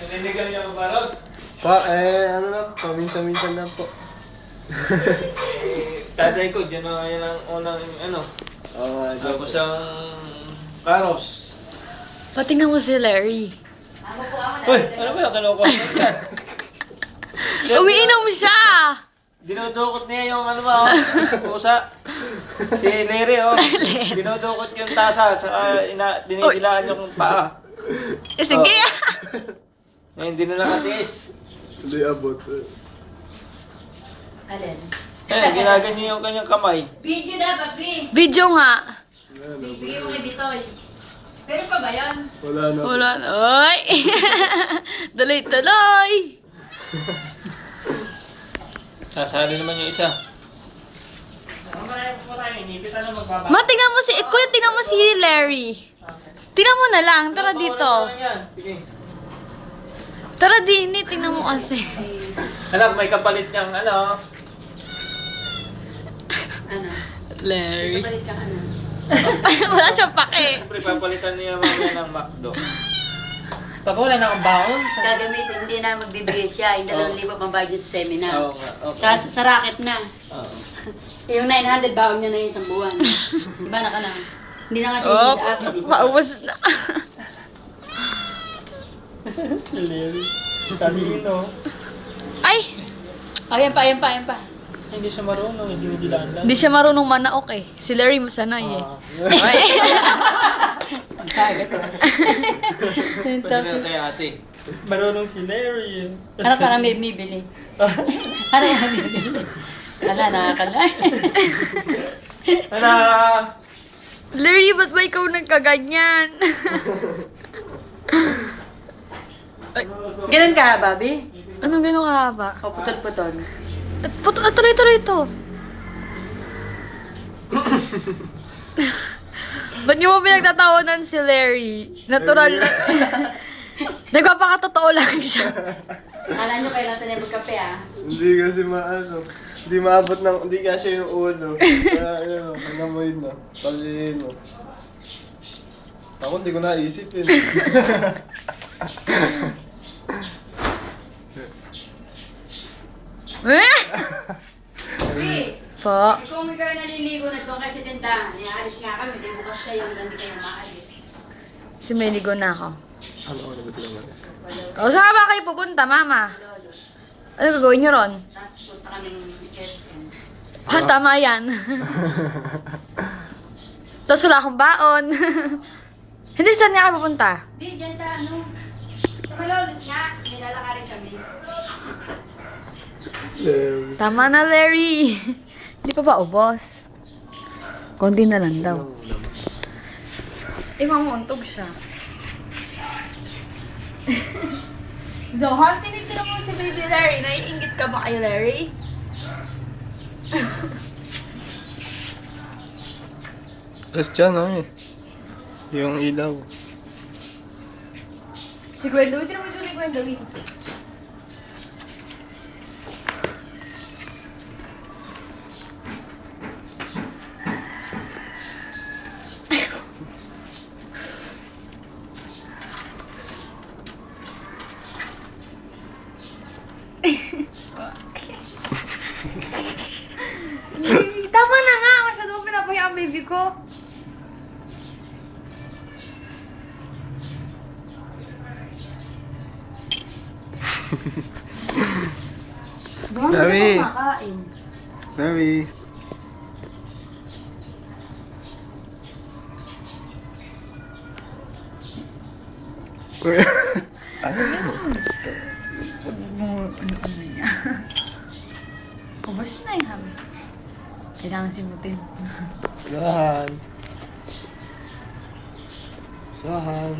Naninigan niya ang balot. Ano lang, paminsan-minsan lang po. Tatay ko, dyan na yan ang unang ano. Oo nga, joke. Tapos ang karos. Patingnan mo si Larry. Uy, ano ba yung kaloko? Umiinom siya! Dinudukot niya yung ano ba, pusa. Si Larry, oh. Dinudukot yung tasa, saka dinidilaan yung paa. Sige! Eh, hindi na lang katiis. Hindi abot. Alin? Eh, ginaganyan yung kanyang kamay. Video dapat, B. Video nga. Bigyan mo kay Bitoy. Pero pa ba yan? Wala na. Wala na. Oy! Tuloy-tuloy! Sasali naman yung isa. Ma, tingnan mo si... Kuya, tingnan mo si Larry. Tingnan mo na lang. Tara dito. Sige. Tara din, tingnan mo kasi. Anak, may kapalit niyang ano. Ano? Larry. Kapalit ka ano? Wala siyang pake. Siyempre, papalitan niya mamaya ng McDo. Papa, wala na akong baon. Gagamitin, hindi na magbibigay siya. Yung 2,000 pambayad niya sa seminar. Oo nga, okay. Sa racket na. Oo. Yung 900 baon niya na yung isang buwan. Diba na ka na? Hindi na nga siya Oh, sa akin. Eh. maubos na. Larry. Talino. Ay! Ayan pa, ayan pa, ayan pa. Hindi siya marunong, hindi dilaan lang. Hindi siya marunong manaok eh. Si Larry masanay eh. Ay. Ang taga to. Pwede na kay ate. Marunong si Larry. Ano ka na may bibili? Ano ka na bibili? Wala, nakakala. Ano? Larry, ba't ba ikaw nagkaganyan? Ganun ka, Bobby? Anong gano'ng kahaba? O putol-putol. Tuloy-tuloy ito. Ba't niyo mo pinagtatawanan si Larry? Natural lang. Nagpapakatotoo lang siya. Kala nyo kailan sa magkape ah. Hindi kasi maano. Hindi maabot ng, hindi kasi yung ulo. Kaya ano, panamoy na. Talino. Ako hindi ko naisip yun. Hey, Po. kung may kayo naliligo na doon kayo sa tindahan, iaalis nga kami, di bukas kayo hanggang di kayo maalis. Si Meligo na ako. Ano ko na ba sila man? O, saan ba kayo pupunta, mama? Ano gagawin niyo ron? Tapos punta kami ng Kirsten. Ah, tama yan. Tapos wala akong baon. Hindi, saan nga kayo pupunta? Di, dyan sa ano, sa Malolos nga, nilalakarin kami. Tama na, Larry. Hindi pa ba ubos? Konti na lang daw. Mamuuntog siya. Zohan, tinitira mo si baby Larry. Naiingit ka ba kay Larry? Tapos dyan, oh, yung ilaw. Si Gwendolyn, tinira mo si Gwendolyn. Tama na nga! Masyado ko pinapahiya ang baby ko. Larry! Makain. Larry! Ubus na yung hami. Kailangan simutin. Johan! Johan!